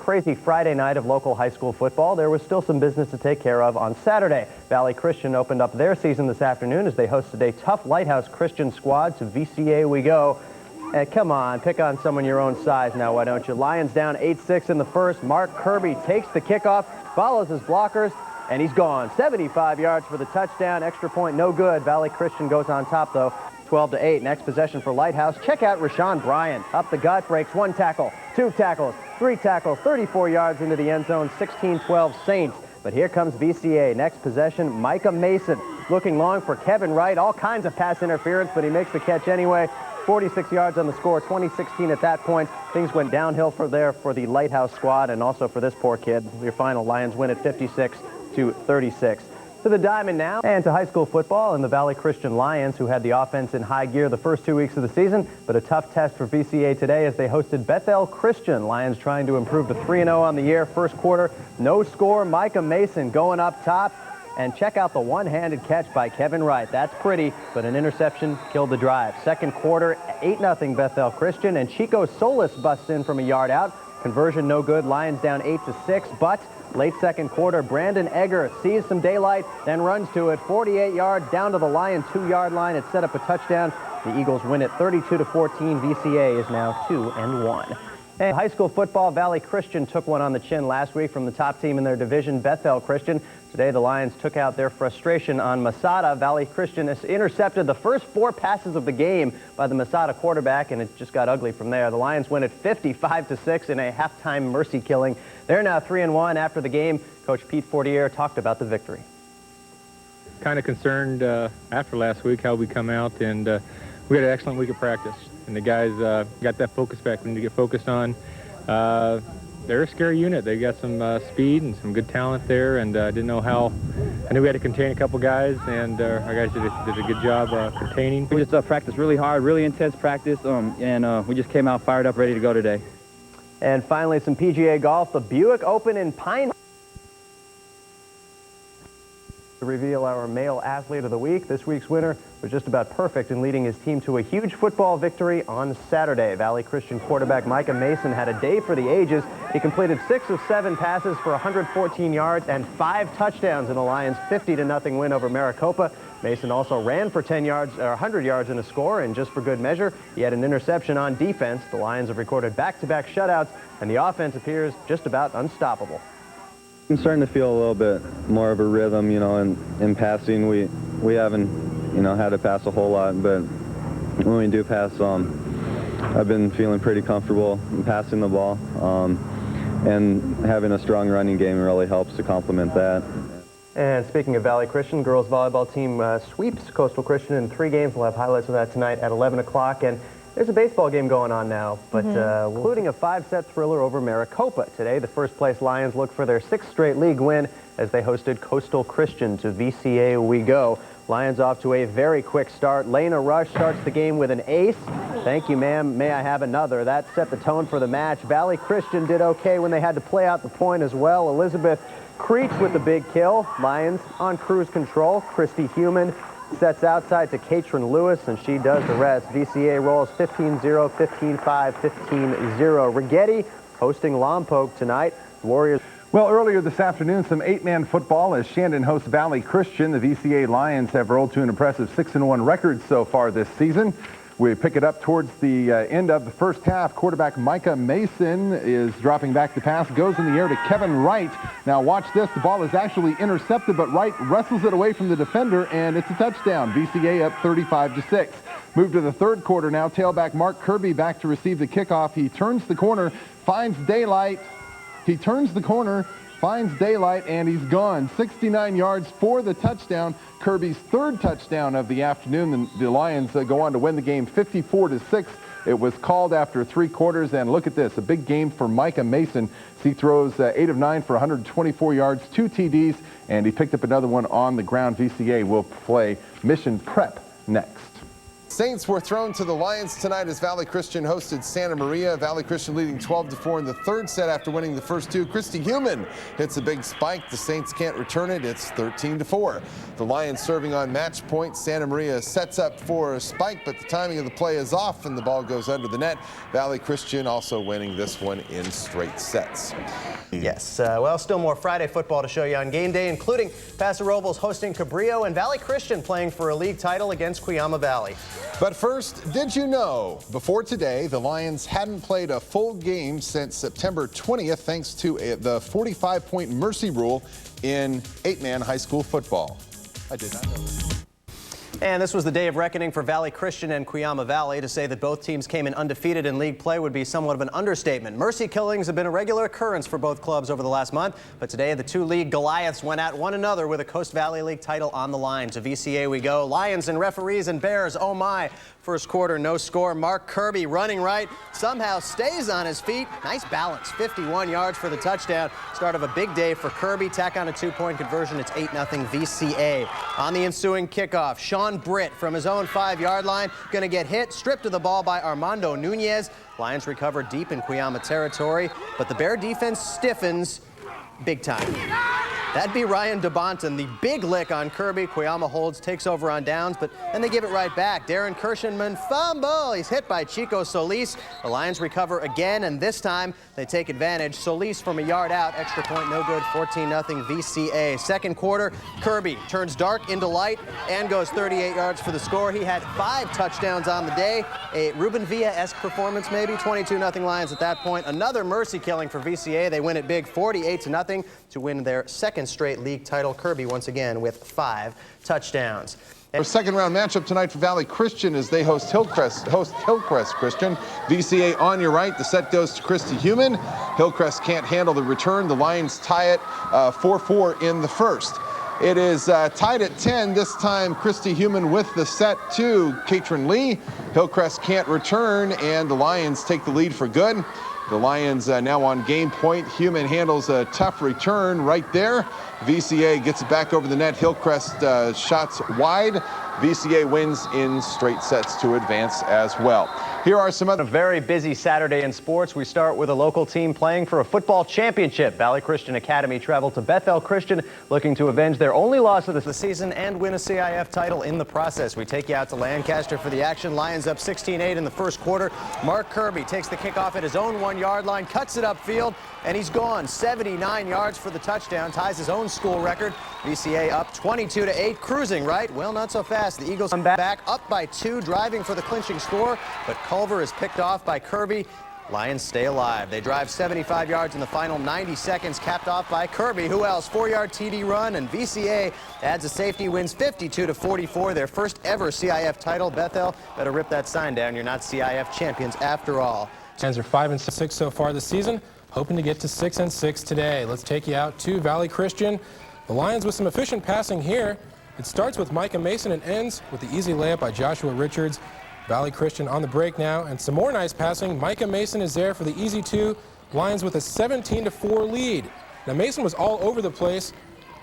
crazy Friday night of local high school football, there was still some business to take care of on Saturday. Valley Christian opened up their season this afternoon as they hosted a tough Lighthouse Christian squad. To VCA we go. Come on, pick on someone your own size now, why don't you? Lions down 8-6 in the first. Mark Kirby takes the kickoff, follows his blockers, and he's gone. 75 yards for the touchdown. Extra point, no good. Valley Christian goes on top, though. 12-8. Next possession for Lighthouse. Check out Rashawn Bryan. Up the gut, breaks 1 tackle, 2 tackles, 3 tackles, 34 yards into the end zone. 16-12 Saints. But here comes VCA. Next possession, Micah Mason looking long for Kevin Wright. All kinds of pass interference, but he makes the catch anyway. 46 yards on the score, 20-16 at that point. Things went downhill for the Lighthouse squad and also for this poor kid. Your final, Lions win at 56-36. To the diamond now, and to high school football and the Valley Christian Lions, who had the offense in high gear the first 2 weeks of the season, but a tough test for VCA today as they hosted Bethel Christian. Lions trying to improve to 3-0 on the year. First quarter, no score. Micah Mason going up top. And check out the one-handed catch by Kevin Wright. That's pretty, but an interception killed the drive. Second quarter, 8-0 Bethel Christian, and Chico Solis busts in from a yard out. Conversion no good. Lions down 8-6, but late second quarter, Brandon Egger sees some daylight, then runs to it. 48 yards down to the Lion 2-yard line. It set up a touchdown. The Eagles win it 32-14. VCA is now 2-1. And high school football, Valley Christian took one on the chin last week from the top team in their division, Bethel Christian. Today, the Lions took out their frustration on Masada. Valley Christian has intercepted the first 4 passes of the game by the Masada quarterback, and it just got ugly from there. The Lions win at 55-6 in a halftime mercy killing. They're now 3-1 after the game. Coach Pete Fortier talked about the victory. Kind of concerned after last week how we come out, and we had an excellent week of practice. And the guys got that focus back we need to get focused on. They're a scary unit. They got some speed and some good talent there, and I didn't know how. I knew we had to contain a couple guys, and our guys did a good job containing. We just practiced really hard, really intense practice, and we just came out fired up, ready to go today. And finally, some PGA golf. The Buick Open in Pine. To reveal our male athlete of the week. This week's winner was just about perfect in leading his team to a huge football victory on Saturday. Valley Christian quarterback Micah Mason had a day for the ages. He completed 6 of 7 passes for 114 yards and 5 touchdowns in the Lions' 50-0 win over Maricopa. Mason also ran for 100 yards in a score, and just for good measure, he had an interception on defense. The Lions have recorded back-to-back shutouts, and the offense appears just about unstoppable. I'm starting to feel a little bit more of a rhythm, you know, in passing. We haven't, you know, had to pass a whole lot, but when we do pass, I've been feeling pretty comfortable in passing the ball, and having a strong running game really helps to complement that. And speaking of Valley Christian, girls volleyball team sweeps Coastal Christian in 3 games. We'll have highlights of that tonight at 11 o'clock. And there's a baseball game going on now, but including a 5-set thriller over Maricopa. Today, the first-place Lions look for their 6th straight league win as they hosted Coastal Christian. To VCA we go. Lions off to a very quick start. Lena Rush starts the game with an ace. Thank you, ma'am. May I have another? That set the tone for the match. Valley Christian did okay when they had to play out the point as well. Elizabeth Creech with the big kill. Lions on cruise control. Christy Human sets outside to Katrin Lewis, and she does the rest. VCA rolls 15-0, 15-5, 15-0. Rigetti hosting Lompoc tonight. Warriors. Well, earlier this afternoon, some 8-man football as Shandon hosts Valley Christian. The VCA Lions have rolled to an impressive 6-1 record so far this season. We pick it up towards the end of the first half. Quarterback Micah Mason is dropping back the pass, goes in the air to Kevin Wright. Now watch this. The ball is actually intercepted, but Wright wrestles it away from the defender, and it's a touchdown. VCA up 35-6. Move to the third quarter now. Tailback Mark Kirby back to receive the kickoff. He turns the corner, finds daylight. He turns the corner, finds daylight, and he's gone. 69 yards for the touchdown. Kirby's 3rd touchdown of the afternoon. The Lions go on to win the game 54-6. It was called after 3 quarters, and look at this, a big game for Micah Mason. He throws 8 of 9 for 124 yards, 2 TDs, and he picked up another one on the ground. VCA will play Mission Prep next. Saints were thrown to the Lions tonight as Valley Christian hosted Santa Maria. Valley Christian leading 12-4 in the third set after winning the first two. Christy Human hits a big spike. The Saints can't return it. It's 13-4. The Lions serving on match point. Santa Maria sets up for a spike, but the timing of the play is off and the ball goes under the net. Valley Christian also winning this one in straight sets. Yes, well, still more Friday football to show you on game day, including Paso Robles hosting Cabrillo and Valley Christian playing for a league title against Cuyama Valley. But first, did you know, before today, the Lions hadn't played a full game since September 20th, thanks to the 45-point mercy rule in 8-man high school football. I did not know that. And this was the day of reckoning for Valley Christian and Cuyama Valley. To say that both teams came in undefeated in league play would be somewhat of an understatement. Mercy killings have been a regular occurrence for both clubs over the last month, but today the two league Goliaths went at one another with a Coast Valley League title on the line. To VCA we go. Lions and referees and Bears, oh my. First quarter, no score. Mark Kirby running right, somehow stays on his feet. Nice balance, 51 yards for the touchdown. Start of a big day for Kirby. Tack on a 2-point conversion. It's 8-0 VCA. On the ensuing kickoff, Sean Britt from his own 5-yard line. Going to get hit, stripped of the ball by Armando Nunez. Lions recover deep in Cuyama territory, but the Bear defense stiffens big time. That'd be Ryan DeBonton, the big lick on Kirby. Cuyama holds, takes over on downs, but then they give it right back. Darren Kirschenman fumble. He's hit by Chico Solis. The Lions recover again, and this time they take advantage. Solis from a yard out, extra point, no good, 14-0 VCA. Second quarter, Kirby turns dark into light and goes 38 yards for the score. He had 5 touchdowns on the day. A Ruben Villa-esque performance maybe, 22-0 Lions at that point. Another mercy killing for VCA. They win it big, 48-0 to win their second straight league title. Kirby once again with 5 touchdowns. Our second round matchup tonight for Valley Christian as they host Hillcrest Christian. VCA on your right. The set goes to Christy Human. Hillcrest can't handle the return. The Lions tie it 4-4 in the first. It is tied at 10. This time Christy Human with the set to Katrin Lee. Hillcrest can't return and the Lions take the lead for good. The Lions now on game point. Human handles a tough return right there. VCA gets it back over the net. Hillcrest shots wide. VCA wins in straight sets to advance as well. Here are some other. A very busy Saturday in sports. We start with a local team playing for a football championship. Valley Christian Academy traveled to Bethel Christian looking to avenge their only loss of the season and win a CIF title in the process. We take you out to Lancaster for the action. Lions up 16-8 in the first quarter. Mark Kirby takes the kickoff at his own 1-yard line, cuts it upfield, and he's gone. 79 yards for the touchdown, ties his own school record. VCA up 22-8, cruising right. Well, not so fast. The Eagles come back up by 2, driving for the clinching score, but Culver is picked off by Kirby. Lions stay alive. They drive 75 yards in the final 90 seconds, capped off by Kirby. Who else? 4-yard TD run, and VCA adds a safety, wins 52-44. Their first ever CIF title. Bethel, better rip that sign down. You're not CIF champions after all. Lions are 5-6 so far this season, hoping to get to 6-6 today. Let's take you out to Valley Christian. The Lions with some efficient passing here. It starts with Micah Mason and ends with the easy layup by Joshua Richards. Valley Christian on the break now, and some more nice passing. Micah Mason is there for the easy 2. Lions with a 17-4 lead. Now Mason was all over the place.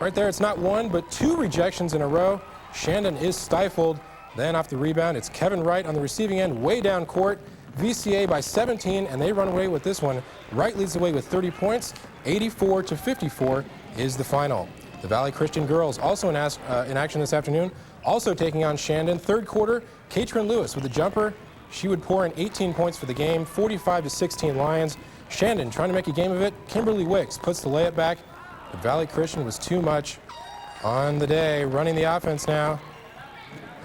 Right there, it's not 1, but 2 rejections in a row. Shandon is stifled. Then off the rebound, it's Kevin Wright on the receiving end, way down court. VCA by 17, and they run away with this one. Wright leads the way with 30 points. 84-54 is the final. The Valley Christian girls also in action this afternoon, also taking on Shandon. Third quarter, Katrin Lewis with a jumper. She would pour in 18 points for the game, 45-16 Lions. Shandon trying to make a game of it. Kimberly Wicks puts the layup back. But Valley Christian was too much on the day, running the offense now.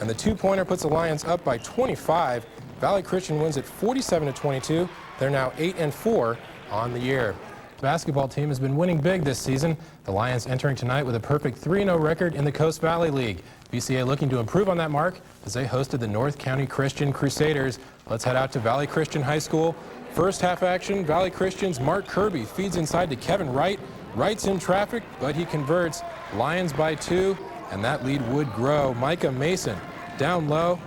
And the 2-pointer puts the Lions up by 25. Valley Christian wins it 47-22. They're now 8-4 on the year. The basketball team has been winning big this season. The Lions entering tonight with a perfect 3-0 record in the Coast Valley League. VCA looking to improve on that mark as they hosted the North County Christian Crusaders. Let's head out to Valley Christian High School. First half action, Valley Christian's Mark Kirby feeds inside to Kevin Wright. Wright's in traffic, but he converts. Lions by 2, and that lead would grow. Micah Mason down low.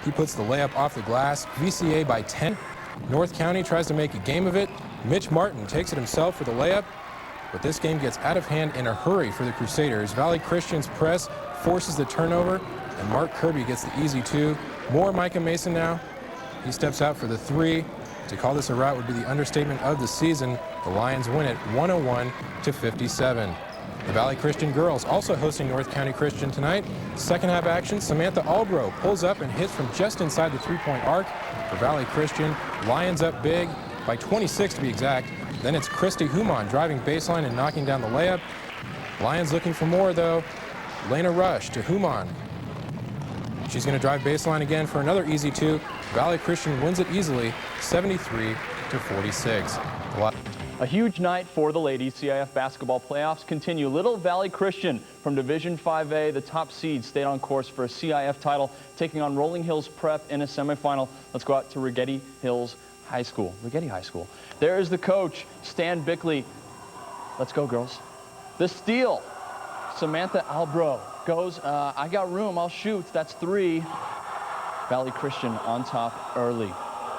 He puts the layup off the glass. VCA by 10. North County tries to make a game of it. Mitch Martin takes it himself for the layup, but this game gets out of hand in a hurry for the Crusaders. Valley Christian's press forces the turnover, and Mark Kirby gets the easy 2. More Micah Mason now. He steps out for the 3. To call this a rout would be the understatement of the season. The Lions win it 101-57. The Valley Christian girls also hosting North County Christian tonight. Second half action, Samantha Albro pulls up and hits from just inside the 3-point arc. For Valley Christian, Lions up big by 26 to be exact. Then it's Christy Human driving baseline and knocking down the layup. Lions looking for more though. Lena Rush to Human. She's going to drive baseline again for another easy 2. Valley Christian wins it easily, 73-46. A huge night for the ladies. CIF basketball playoffs continue. Little Valley Christian from Division 5A, the top seed, stayed on course for a CIF title, taking on Rolling Hills Prep in a semifinal. Let's go out to Rigetti High School. There is the coach, Stan Bickley. Let's go, girls. The steal, Samantha Albro goes, I got room, I'll shoot. That's 3. Valley Christian on top early.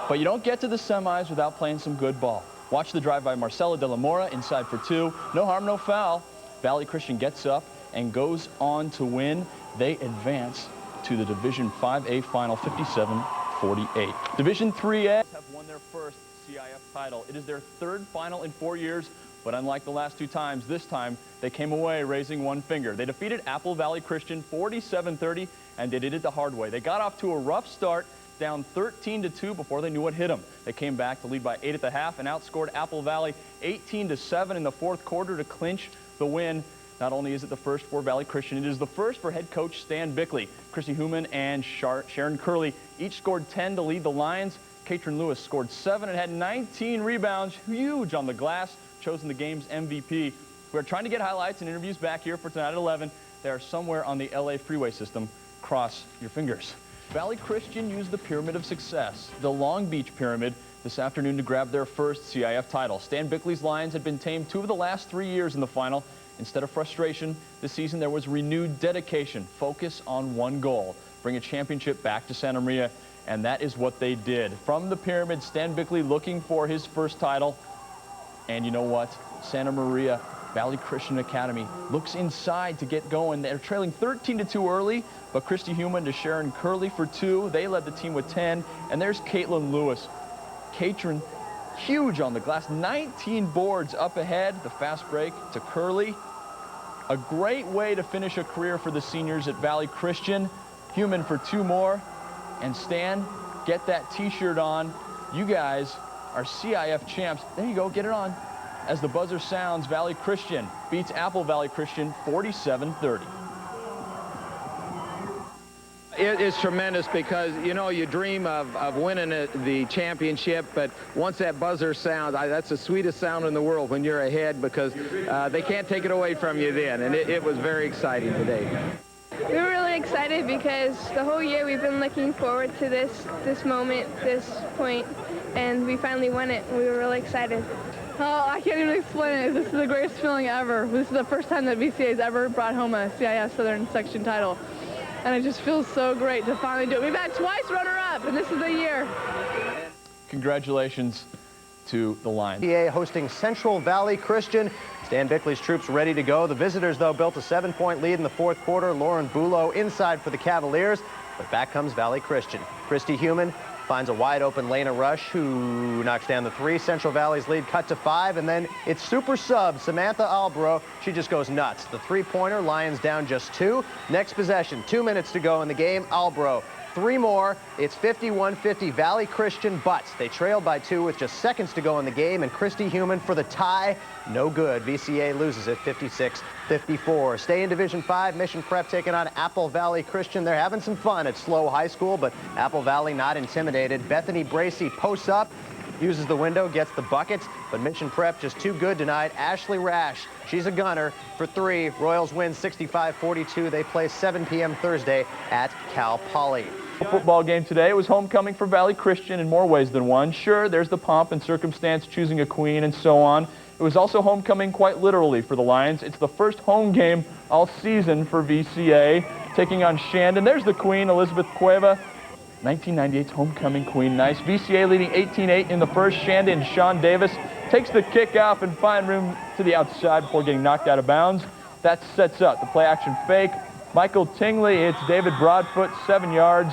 But you don't get to the semis without playing some good ball. Watch the drive by Marcela De La Mora inside for 2. No harm, no foul. Valley Christian gets up and goes on to win. They advance to the Division 5A final, 57-48. Division 3A have won their first CIF title. It is their 3rd final in 4 years, but unlike the last 2 times, this time they came away raising one finger. They defeated Apple Valley Christian 47-30, and they did it the hard way. They got off to a rough start, down 13-2 before they knew what hit them. They came back to lead by 8 at the half and outscored Apple Valley 18-7 in the 4th quarter to clinch the win. Not only is it the first for Valley Christian, it is the first for head coach Stan Bickley. Chrissy Human and Sharon Curley each scored 10 to lead the Lions. Katrin Lewis scored 7 and had 19 rebounds, huge on the glass, chosen the game's MVP. We're trying to get highlights and interviews back here for tonight at 11. They are somewhere on the LA freeway system. Cross your fingers. Valley Christian used the Pyramid of Success, the Long Beach Pyramid, this afternoon to grab their first CIF title. Stan Bickley's Lions had been tamed 2 of the last 3 years in the final. Instead of frustration, this season there was renewed dedication, focus on one goal, bring a championship back to Santa Maria, and that is what they did. From the Pyramid, Stan Bickley looking for his first title, and you know what? Santa Maria Valley Christian Academy looks inside to get going. They're trailing 13-2 early, but Christy Human to Sharon Curley for 2. They led the team with 10, and there's Caitlin Lewis. Katrin, huge on the glass, 19 boards up ahead. The fast break to Curley. A great way to finish a career for the seniors at Valley Christian. Human for 2 more, and Stan, get that t-shirt on. You guys are CIF champs. There you go, get it on. As the buzzer sounds, Valley Christian beats Apple Valley Christian 47-30. It is tremendous because, you know, you dream of winning the championship, but once that buzzer sounds, that's the sweetest sound in the world when you're ahead, because they can't take it away from you then, and it was very exciting today. We were really excited because the whole year we've been looking forward to this moment, this point, and we finally won it. We were really excited. Oh, I can't even explain it. This is the greatest feeling ever. This is the first time that VCA has ever brought home a CIF Southern Section title. And it just feels so great to finally do it. We've had twice runner-up, and this is the year. Congratulations to the Lions. VCA hosting Central Valley Christian. Stan Bickley's troops ready to go. The visitors, though, built a 7-point lead in the 4th quarter. Lauren Bulow inside for the Cavaliers, but back comes Valley Christian. Christy Human finds a wide-open Lena Rush, who knocks down the 3. Central Valley's lead cut to 5, and then it's super sub Samantha Albro. She just goes nuts. The 3-pointer, Lions down just 2. Next possession, 2 minutes to go in the game. Albro, 3 more. It's 51-50 Valley Christian, but they trailed by 2 with just seconds to go in the game, and Christy Human for the tie. No good. VCA loses it 56-54. Stay in Division 5. Mission Prep taking on Apple Valley Christian. They're having some fun at Slow High School, but Apple Valley not intimidated. Bethany Bracey posts up, uses the window, gets the buckets, but Mission Prep just too good tonight. Ashley Rash, she's a gunner for 3. Royals win 65-42. They play 7 p.m. Thursday at Cal Poly. Football game today. It was homecoming for Valley Christian in more ways than one. Sure, there's the pomp and circumstance, choosing a queen and so on. It was also homecoming quite literally for the Lions. It's the first home game all season for VCA, taking on Shandon. There's the queen, Elizabeth Cueva, 1998's homecoming queen. Nice. VCA leading 18-8 in the first. Shandon, Sean Davis takes the kick off and find room to the outside before getting knocked out of bounds. That sets up the play-action fake. Michael Tingley hits David Broadfoot 7 yards.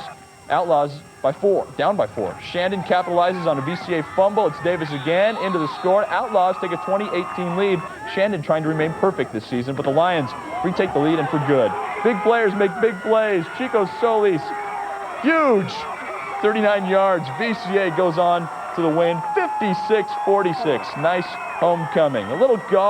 Outlaws by 4, down by 4. Shandon capitalizes on a VCA fumble. It's Davis again into the score. Outlaws take a 20-18 lead. Shandon trying to remain perfect this season, but the Lions retake the lead and for good. Big players make big plays. Chico Solis, huge, 39 yards. VCA goes on to the win, 56-46. Nice homecoming. A little golf.